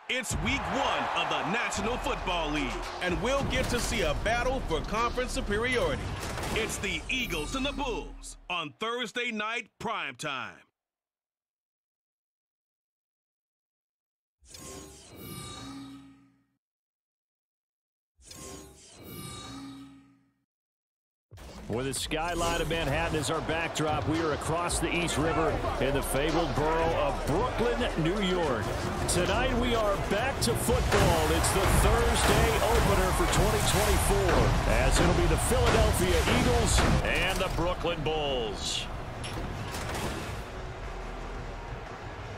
It's week 1 of the National Football League, and we'll get to see a battle for conference superiority. It's the Eagles and the Bulls on Thursday night primetime. With the skyline of Manhattan as our backdrop, we are across the East River in the fabled borough of Brooklyn, New York. Tonight we are back to football. It's the Thursday opener for 2024, as it'll be the Philadelphia Eagles and the Brooklyn Bulls.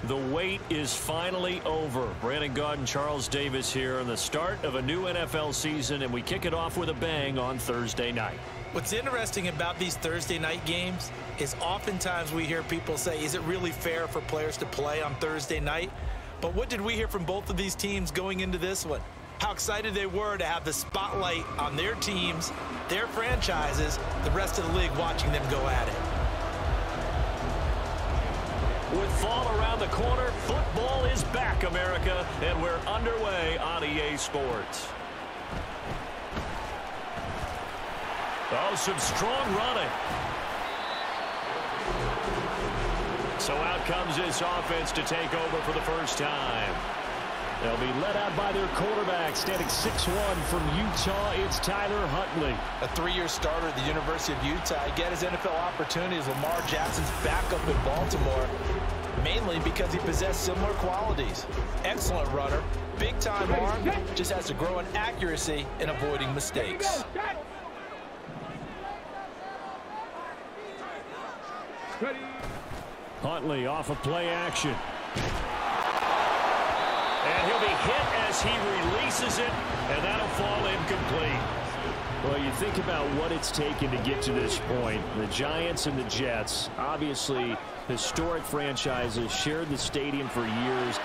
The wait is finally over. Brandon Gaudin, Charles Davis here on the start of a new NFL season, and we kick it off with a bang on Thursday night. What's interesting about these Thursday night games is oftentimes we hear people say, is it really fair for players to play on Thursday night? But what did we hear from both of these teams going into this one? How excited they were to have the spotlight on their teams, their franchises, the rest of the league watching them go at it. With fall around the corner, football is back, America, and we're underway on EA Sports. Oh, some strong running. So out comes this offense to take over for the first time. They'll be led out by their quarterback, standing 6'1" from Utah. It's Tyler Huntley. A 3-year starter at the University of Utah. He got his NFL opportunities. Lamar Jackson's backup in Baltimore, mainly because he possessed similar qualities. Excellent runner, big-time arm, just has to grow in accuracy and avoiding mistakes. Huntley off of play action. And he'll be hit as he releases it, and that'll fall incomplete. Well, you think about what it's taken to get to this point. The Giants and the Jets, obviously historic franchises, shared the stadium for years,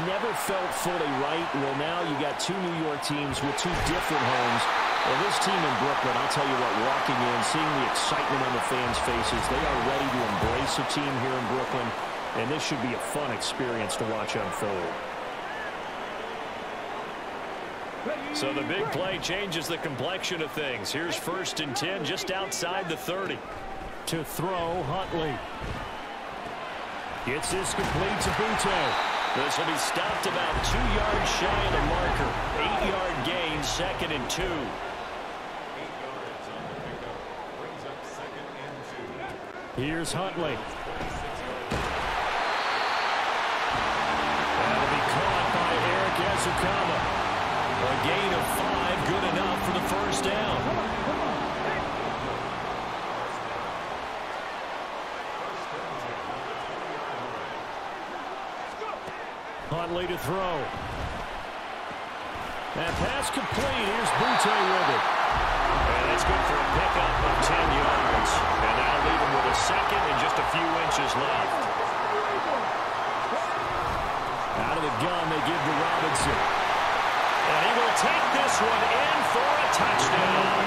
never felt fully right. Well, now you got two New York teams with two different homes. Well, this team in Brooklyn, I'll tell you what, walking in, seeing the excitement on the fans' faces, they are ready to embrace a team here in Brooklyn, and this should be a fun experience to watch unfold. So the big play changes the complexion of things. Here's 1st and 10 just outside the 30. To throw, Huntley. Gets this complete to Butte. This will be stopped about 2 yards shy of the marker. 8-yard gain, 2nd and 2. Here's Huntley. That'll be caught by Eric Ezekama. A gain of 5, good enough for the first down. Huntley to throw. That pass complete. Here's Butte with it. And that's good for a pickup of 10 yards. And that'll leave him with a second and just a few inches left. Out of the gun, they give to Robinson. And he will take this one in for a touchdown.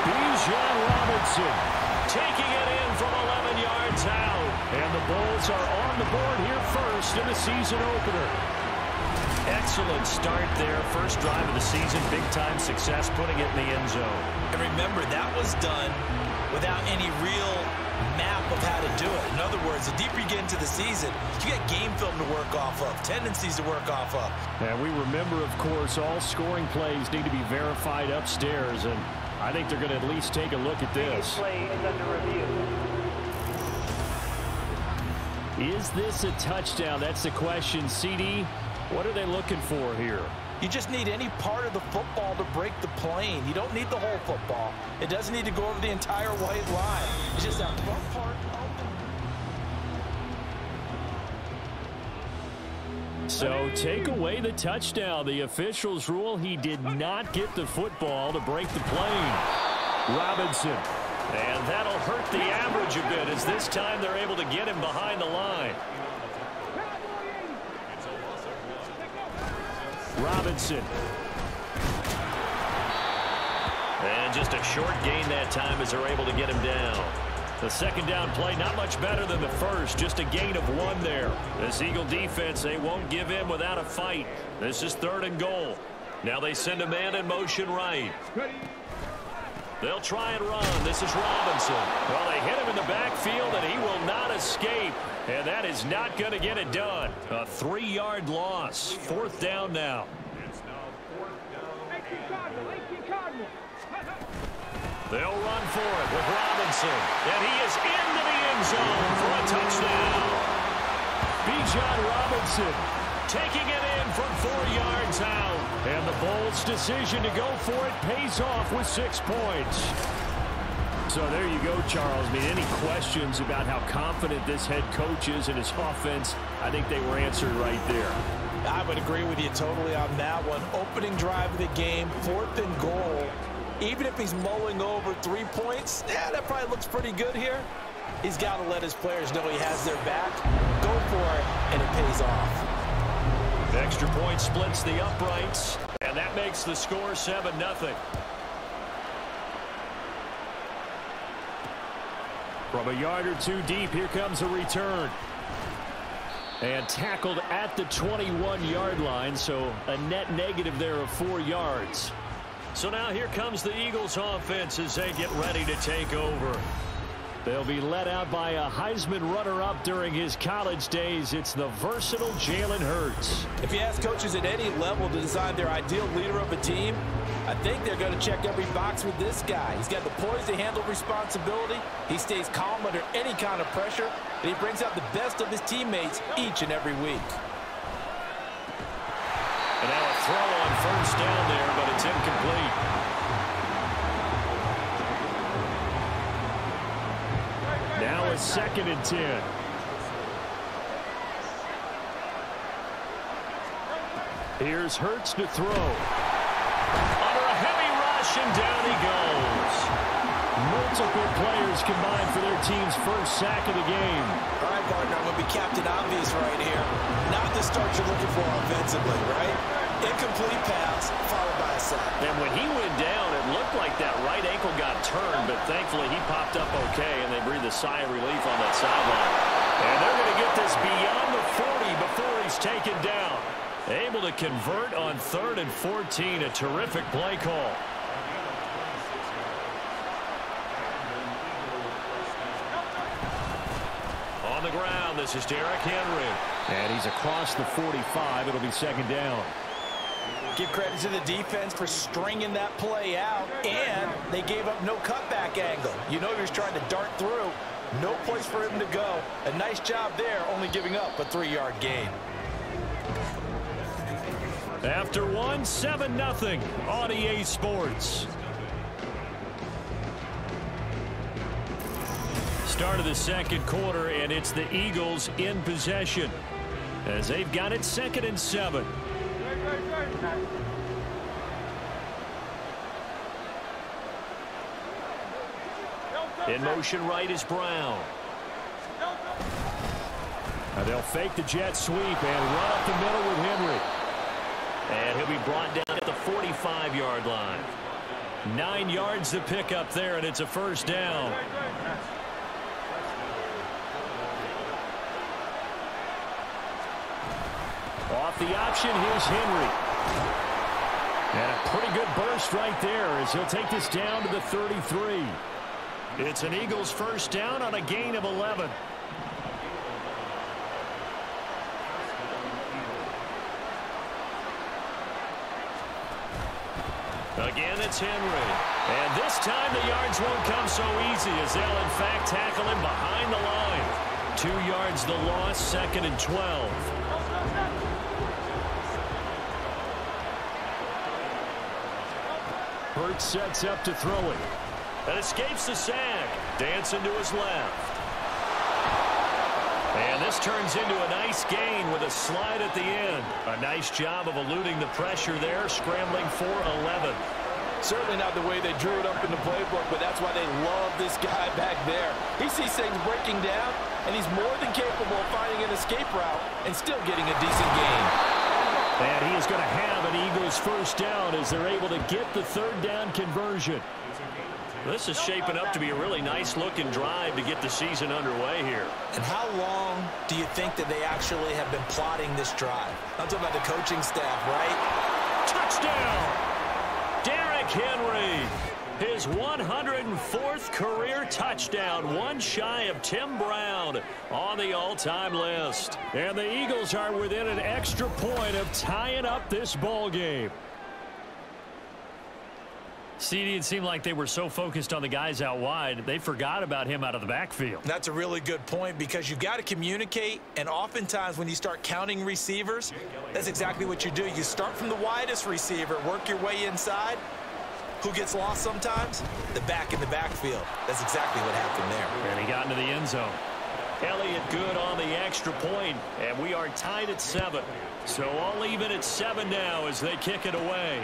Bijan Robinson taking it in from 11 yards out. And the Bulls are on the board here first in the season opener. Excellent start there. First drive of the season. Big-time success putting it in the end zone. And remember, that was done without any real map of how to do it. In other words, the deeper you get into the season, you get game film to work off of, tendencies to work off of. And we remember, of course, all scoring plays need to be verified upstairs, and I think they're going to at least take a look at this. Play is under review. Is this a touchdown? That's the question. CD, what are they looking for here? You just need any part of the football to break the plane. You don't need the whole football. It doesn't need to go over the entire white line. It's just that front part. So take away the touchdown. The officials rule he did not get the football to break the plane. Robinson. And that'll hurt the average a bit as this time they're able to get him behind the line. Robinson. And just a short gain that time as they're able to get him down. The second down play, not much better than the first, just a gain of 1 there. This Eagle defense, they won't give in without a fight. This is 3rd and goal. Now they send a man in motion right. They'll try and run. This is Robinson. Well, they hit him in the backfield, and he will not escape. And that is not going to get it done. A 3-yard loss. 4th down now. They'll run for it with Robinson. And he is into the end zone for a touchdown. Bijan Robinson taking it in from 4 yards out. And the Bulls' decision to go for it pays off with 6 points. So there you go, Charles. I mean, any questions about how confident this head coach is in his offense, I think they were answered right there. I would agree with you totally on that one. Opening drive of the game, 4th and goal. Even if he's mulling over 3 points, yeah, that probably looks pretty good here. He's got to let his players know he has their back. Go for it, and it pays off. Extra point splits the uprights, and that makes the score 7-0. From a yard or 2 deep, here comes a return. And tackled at the 21-yard line, so a net negative there of 4 yards. So now here comes the Eagles offense as they get ready to take over. They'll be led out by a Heisman runner-up during his college days. It's the versatile Jalen Hurts. If you ask coaches at any level to design their ideal leader of a team, I think they're going to check every box with this guy. He's got the poise to handle responsibility. He stays calm under any kind of pressure, and he brings out the best of his teammates each and every week. And now a throw on 1st down there, but it's incomplete. Now a 2nd and 10. Here's Hurts to throw. Under a heavy rush, and down he goes. Multiple players combined for their team's first sack of the game. All right, partner, I'm going to be Captain Obvious right here. Not the start you're looking for offensively, right? Incomplete pass, followed by a sack. And when he went down, it looked like that right ankle got turned, but thankfully he popped up okay, and they breathed a sigh of relief on that sideline. And they're going to get this beyond the 40 before he's taken down. Able to convert on 3rd and 14, a terrific play call. On the ground, this is Derrick Henry. And he's across the 45. It'll be 2nd down. Give credit to the defense for stringing that play out, and they gave up no cutback angle. You know he was trying to dart through. No place for him to go. A nice job there, only giving up a 3-yard gain. After 1, 7-0 on EA Sports. Start of the 2nd quarter, and it's the Eagles in possession as they've got it 2nd and 7. In motion right is Brown. Now they'll fake the jet sweep and run up the middle with Henry. And he'll be brought down at the 45-yard line. 9 yards to pick up there, and it's a 1st down. Off the option, here's Henry. And a pretty good burst right there as he'll take this down to the 33. It's an Eagles 1st down on a gain of 11. Again, it's Henry. And this time the yards won't come so easy as they'll, in fact, tackle him behind the line. 2 yards the loss, 2nd and 12. Hurts sets up to throw it. And escapes the sack. Dancing to his left. And this turns into a nice gain with a slide at the end. A nice job of eluding the pressure there, scrambling for 11. Certainly not the way they drew it up in the playbook, but that's why they love this guy back there. He sees things breaking down, and he's more than capable of finding an escape route and still getting a decent gain. And he is going to have an Eagles 1st down as they're able to get the 3rd down conversion. This is shaping up to be a really nice-looking drive to get the season underway here. And how long do you think that they actually have been plotting this drive? I'm talking about the coaching staff, right? Touchdown! Derrick Henry, his 104th career touchdown, one shy of Tim Brown on the all-time list. And the Eagles are within an extra point of tying up this ball game. CD, it seemed like they were so focused on the guys out wide, they forgot about him out of the backfield. That's a really good point because you've got to communicate, and oftentimes when you start counting receivers, that's exactly what you do. You start from the widest receiver, work your way inside. Who gets lost sometimes? The back in the backfield. That's exactly what happened there. And he got into the end zone. Elliott good on the extra point, and we are tied at 7. So all even at 7 now as they kick it away.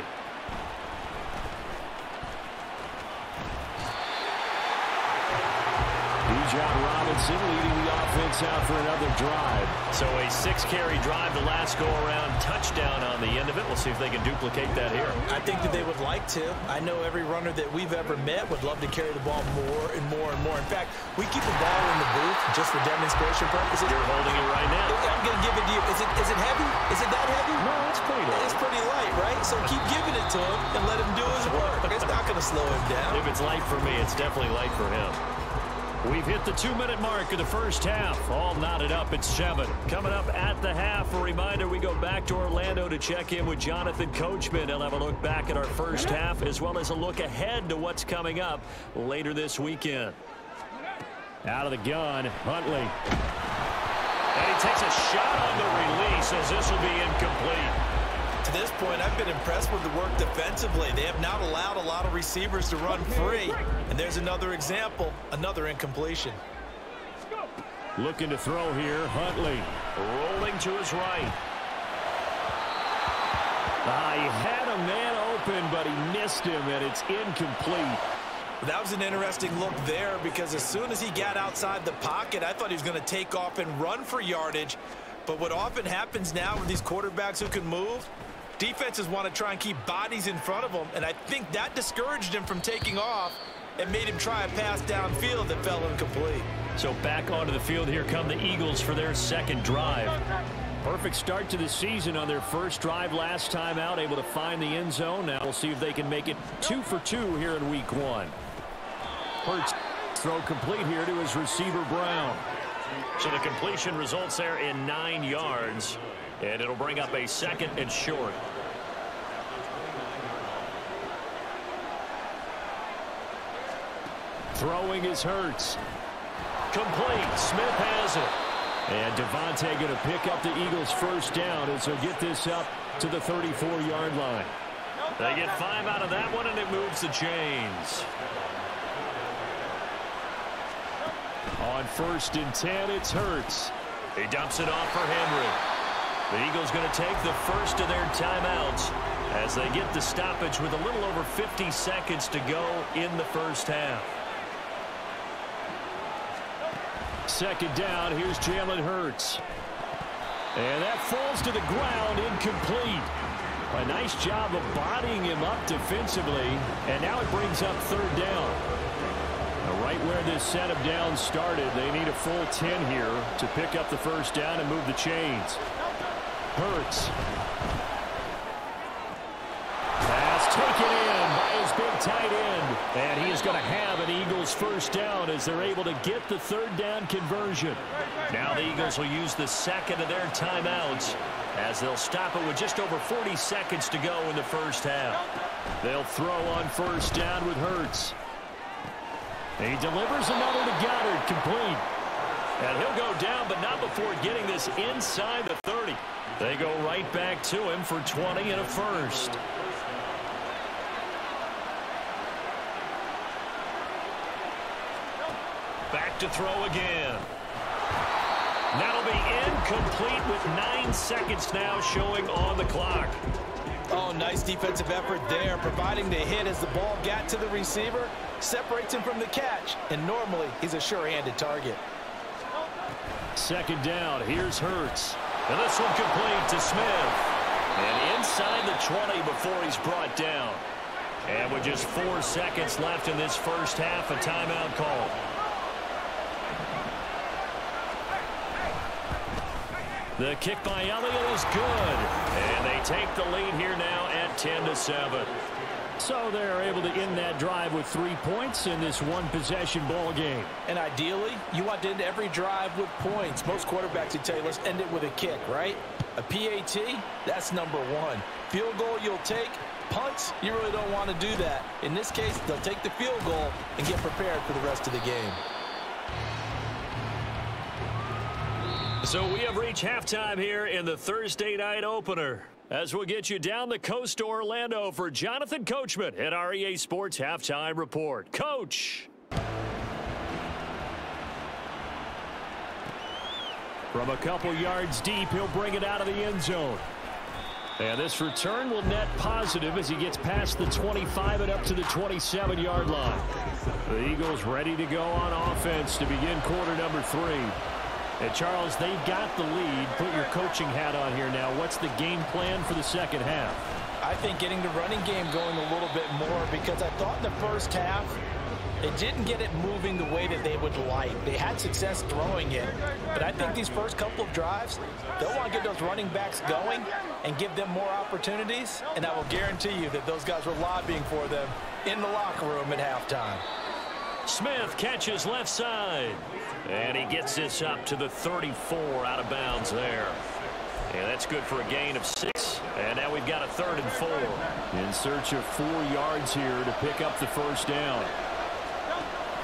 John Robinson leading the offense out for another drive. So a 6-carry drive the last go-around, touchdown on the end of it. We'll see if they can duplicate that here. I think that they would like to. I know every runner that we've ever met would love to carry the ball more and more and more. In fact, we keep the ball in the booth just for demonstration purposes. You're holding it right now. I'm going to give it to you. Is it heavy? Is it that heavy? No, it's pretty light. It's pretty light, right? So keep giving it to him and let him do his work. It's not going to slow him down. If it's light for me, it's definitely light for him. We've hit the 2-minute mark of the first half. All knotted up at 7. Coming up at the half, a reminder we go back to Orlando to check in with Jonathan Coachman. He'll have a look back at our first half as well as a look ahead to what's coming up later this weekend. Out of the gun, Huntley. And he takes a shot on the release as this will be incomplete. To this point, I've been impressed with the work defensively. They have not allowed a lot of receivers to run free. And there's another example, another incompletion. Looking to throw here, Huntley. Rolling to his right. He had a man open, but he missed him, and it's incomplete. That was an interesting look there because as soon as he got outside the pocket, I thought he was going to take off and run for yardage. But what often happens now with these quarterbacks who can move, defenses want to try and keep bodies in front of them, and I think that discouraged him from taking off and made him try a pass downfield that fell incomplete. So back onto the field, here come the Eagles for their second drive. Perfect start to the season on their first drive last time out, able to find the end zone. Now we'll see if they can make it 2 for 2 here in week 1. Hurts throw complete here to his receiver Brown. So the completion results there in 9 yards, and it'll bring up a 2nd and short. Throwing is Hurts. Complete. Smith has it. And Devontae going to pick up the Eagles' first down as he'll get this up to the 34-yard line. They get 5 out of that one, and it moves the chains. On 1st and 10, it's Hurts. He dumps it off for Henry. The Eagles going to take the first of their timeouts as they get the stoppage with a little over 50 seconds to go in the first half. 2nd down, here's Jalen Hurts. And that falls to the ground, incomplete. A nice job of bodying him up defensively, and now it brings up 3rd down. Right where this set of downs started, they need a full 10 here to pick up the first down and move the chains. Hurts. Pass taken in by his big tight end. And he is going to have an Eagles first down as they're able to get the 3rd down conversion. Now the Eagles will use the 2nd of their timeouts as they'll stop it with just over 40 seconds to go in the first half. They'll throw on 1st down with Hurts. He delivers another to Goddard, complete. And he'll go down, but not before getting this inside the 30. They go right back to him for 20 and a first. Back to throw again. That'll be incomplete with 9 seconds now showing on the clock. Oh, nice defensive effort there, providing the hit as the ball got to the receiver, separates him from the catch, and normally he's a sure-handed target. 2nd down, here's Hurts. And this one complete to Smith. And inside the 20 before he's brought down. And with just 4 seconds left in this first half, a timeout call. The kick by Elliott is good. And they take the lead here now at 10-7. So they're able to end that drive with 3 points in this one-possession ball game. And ideally, you want to end every drive with points. Most quarterbacks would tell you, let's end it with a kick, right? A PAT, that's number 1. Field goal you'll take. Punts, you really don't want to do that. In this case, they'll take the field goal and get prepared for the rest of the game. So we have reached halftime here in the Thursday night opener. As we'll get you down the coast to Orlando for Jonathan Coachman at our EA Sports Halftime Report. Coach. From a couple yards deep, he'll bring it out of the end zone. And this return will net positive as he gets past the 25 and up to the 27-yard line. The Eagles ready to go on offense to begin quarter number 3. And Charles, they've got the lead. Put your coaching hat on here now. What's the game plan for the second half? I think getting the running game going a little bit more, because I thought in the first half it didn't get it moving the way that they would like. They had success throwing it, but I think these first couple of drives, they'll want to get those running backs going and give them more opportunities, and I will guarantee you that those guys were lobbying for them in the locker room at halftime. Smith catches left side, and he gets this up to the 34 out of bounds there. And that's good for a gain of 6. And now we've got a 3rd and 4. In search of 4 yards here to pick up the first down.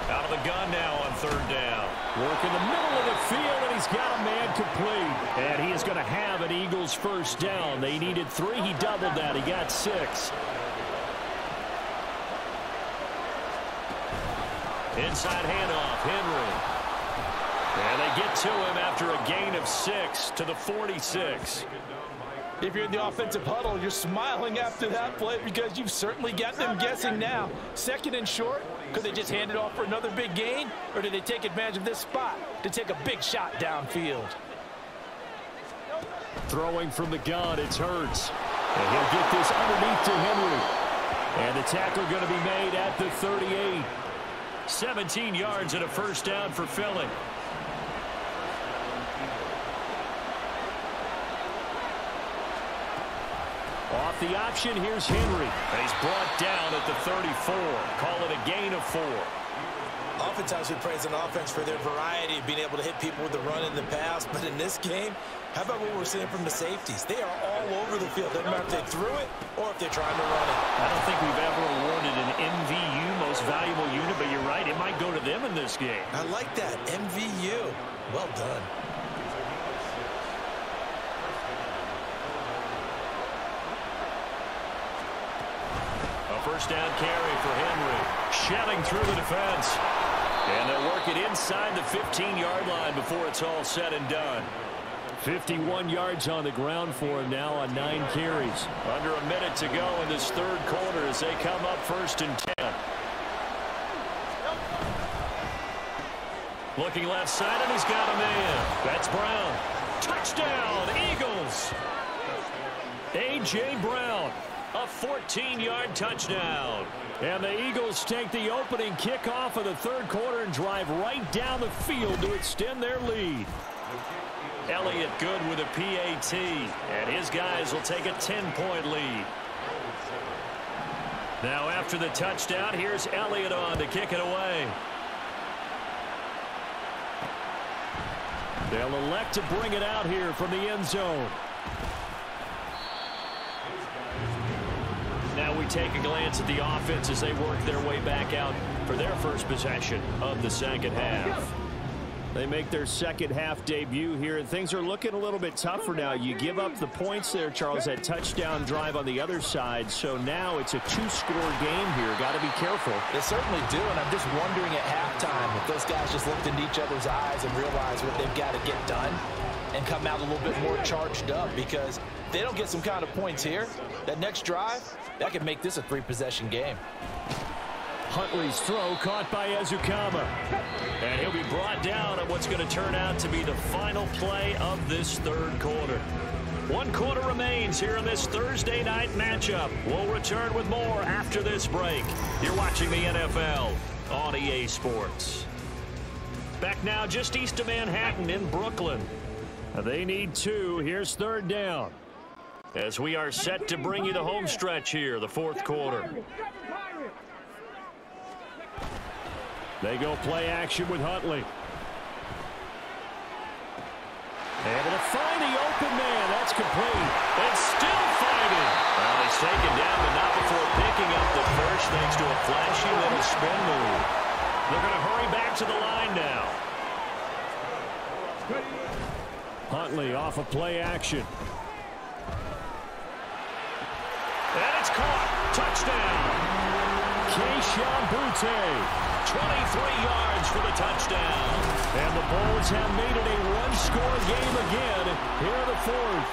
Out of the gun now on 3rd down. Work in the middle of the field, and he's got a man complete. And he is going to have an Eagles first down. They needed 3. He doubled that. He got 6. Inside handoff, Henry. And they get to him after a gain of 6 to the 46. If you're in the offensive huddle, you're smiling after that play because you've certainly got them guessing now. 2nd and short, could they just hand it off for another big gain? Or did they take advantage of this spot to take a big shot downfield? Throwing from the gun, it's Hurts. And he'll get this underneath to Henry. And the tackle going to be made at the 38. 17 yards and a first down for Philly. Off the option, here's Henry. And he's brought down at the 34. Call it a gain of 4. Oftentimes we praise an offense for their variety of being able to hit people with the run in the pass, but in this game, how about what we're seeing from the safeties? They are all over the field. Doesn't matter if they threw it or if they're trying to run it. I don't think we've ever awarded an MVU, most valuable unit, but you're right, it might go to them in this game. I like that, MVU. Well done. A first down carry for Henry. Shelling through the defense. And they'll work it inside the 15-yard line before it's all said and done. 51 yards on the ground for him now on 9 carries. Under a minute to go in this 3rd quarter as they come up 1st and 10. Looking left side, and he's got a man. That's Brown. Touchdown, Eagles. A.J. Brown. A 14-yard touchdown. And the Eagles take the opening kickoff of the 3rd quarter and drive right down the field to extend their lead. Elliott good with a PAT, and his guys will take a 10-point lead. Now after the touchdown, here's Elliott on to kick it away. They'll elect to bring it out here from the end zone. Now we take a glance at the offense as they work their way back out for their first possession of the second half. They make their second half debut here, and things are looking a little bit tougher now. You give up the points there, Charles, that touchdown drive on the other side. So now it's a 2-score game here. Got to be careful. They certainly do, and I'm just wondering at halftime if those guys just looked into each other's eyes and realized what they've got to get done and come out a little bit more charged up, because if they don't get some kind of points here, that next drive, that could make this a 3-possession game. Huntley's throw caught by Ezukama. And he'll be brought down on what's going to turn out to be the final play of this 3rd quarter. 1 quarter remains here in this Thursday night matchup. We'll return with more after this break. You're watching the NFL on EA Sports. Back now just east of Manhattan in Brooklyn. They need 2. Here's 3rd down. As we are set to bring you the home stretch here, the 4th quarter. They go play action with Huntley. Able to find the open man. That's complete. And still fighting. Well, he's taken down, but not before picking up the first thanks to a flashy little spin move. They're going to hurry back to the line now. Huntley off of play action. And it's caught. Touchdown. Keyshawn Boutte. 23 yards for the touchdown. And the Bulls have made it a one-score game again here in the 4th.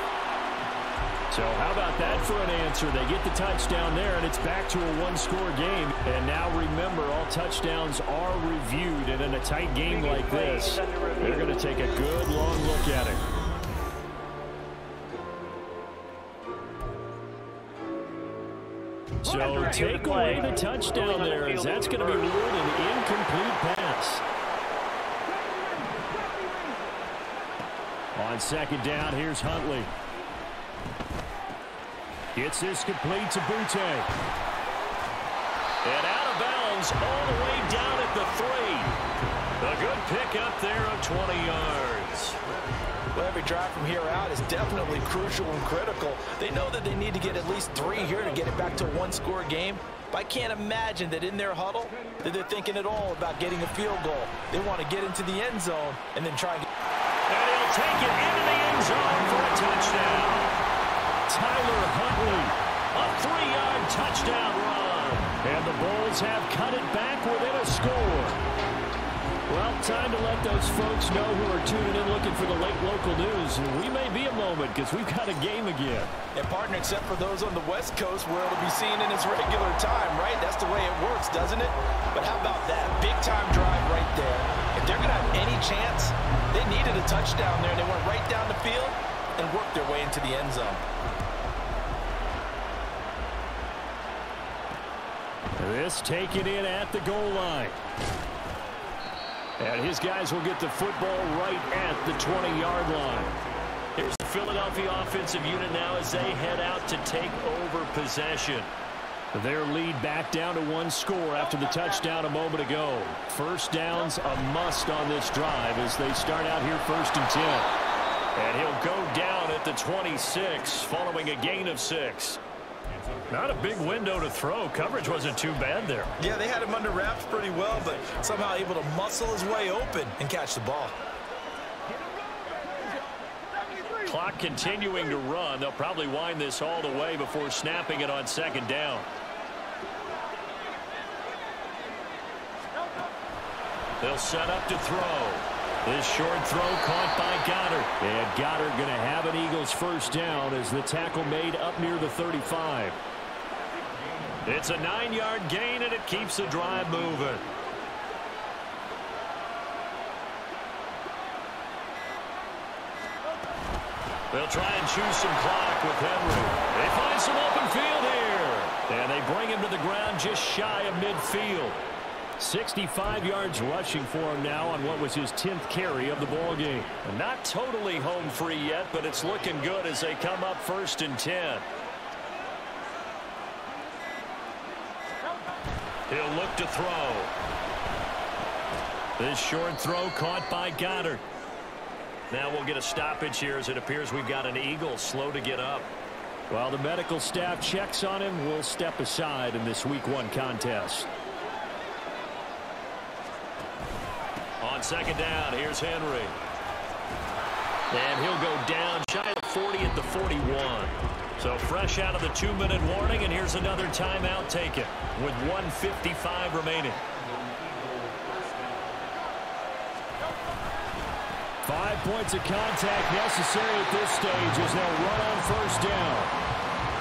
So how about that for an answer? They get the touchdown there, and it's back to a one-score game. And now remember, all touchdowns are reviewed. And in a tight game like this, they're going to take a good long look at it. So take away the touchdown there, as that's going to be ruled an incomplete pass. On 2nd down, here's Huntley. Gets this complete to Boutte. And out of bounds all the way down at the 3. A good pick up there of 20 yards. Well, every drive from here out is definitely crucial and critical. They know that they need to get at least 3 here to get it back to a one-score game. But I can't imagine that in their huddle that they're thinking at all about getting a field goal. They want to get into the end zone and then try and get... And he'll take it into the end zone for a touchdown. Tyler Huntley, a 3-yard touchdown run. And the Bulls have cut it back within a score. Well, time to let those folks know who are tuning in looking for the late local news. We may be a moment because we've got a game again. And partner, except for those on the West Coast where it'll be seen in its regular time, right? That's the way it works, doesn't it? But how about that? Big time drive right there. If they're going to have any chance, they needed a touchdown there. They went right down the field and worked their way into the end zone. This taken in at the goal line. And his guys will get the football right at the 20-yard line. Here's the Philadelphia offensive unit now as they head out to take over possession. Their lead back down to 1 score after the touchdown a moment ago. 1st down's a must on this drive as they start out here 1st and 10. And he'll go down at the 26 following a gain of 6. Not a big window to throw. Coverage wasn't too bad there. Yeah, they had him under wraps pretty well, but somehow able to muscle his way open and catch the ball. Clock continuing to run. They'll probably wind this all the way before snapping it on 2nd down. They'll set up to throw. This short throw caught by Goddard. And Goddard going to have an Eagles 1st down as the tackle made up near the 35. It's a 9-yard gain, and it keeps the drive moving. They'll try and choose some clock with Henry. They find some open field here. And they bring him to the ground just shy of midfield. 65 yards rushing for him now on what was his 10th carry of the ball game. Not totally home free yet, but it's looking good as they come up 1st and 10. He'll look to throw. This short throw caught by Goddard. Now we'll get a stoppage here as it appears we've got an Eagle slow to get up. While the medical staff checks on him, we'll step aside in this Week 1 contest. On 2nd down, here's Henry. And he'll go down shy of 40 at the 41. So fresh out of the 2-minute warning, and here's another timeout taken with 1:55 remaining. 5 points of contact necessary at this stage as they'll run on 1st down.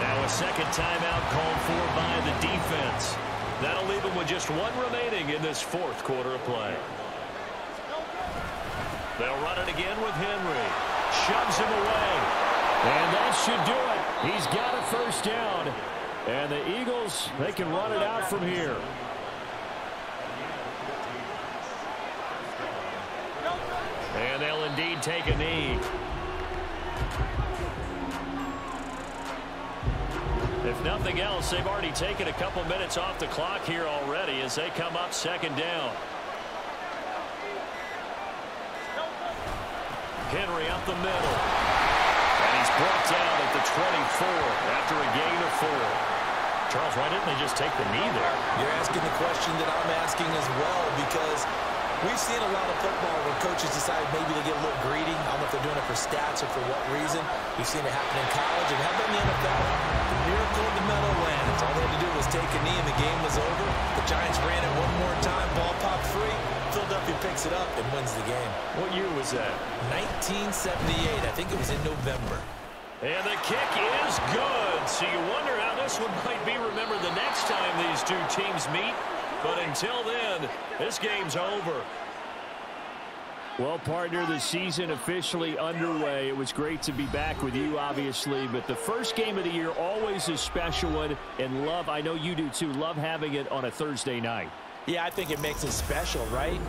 Now a 2nd timeout called for by the defense. That'll leave them with just 1 remaining in this 4th quarter of play. They'll run it again with Henry. Shoves him away. And that should do it. He's got a first down. And the Eagles, they can run it out from here. And they'll indeed take a knee. If nothing else, they've already taken a couple minutes off the clock here already as they come up second down. Henry up the middle. And he's brought down at the 24 after a gain of 4. Charles, why didn't they just take the knee there? You're asking the question that I'm asking as well, because we've seen a lot of football where coaches decide maybe they get a little greedy. I don't know if they're doing it for stats or for what reason. We've seen it happen in college, and how about in the NFL? The miracle in the Meadowlands. All they had to do was take a knee, and the game was over. The Giants ran it one more time. Ball popped free. Philadelphia picks it up and wins the game. What year was that? 1978. I think it was in November. And the kick is good. So you wonder how this one might be remembered the next time these two teams meet. But until then, this game's over. Well, partner, the season officially underway. It was great to be back with you, obviously. But the first game of the year, always a special one. And love, I know you do too, love having it on a Thursday night. Yeah, I think it makes it special, right?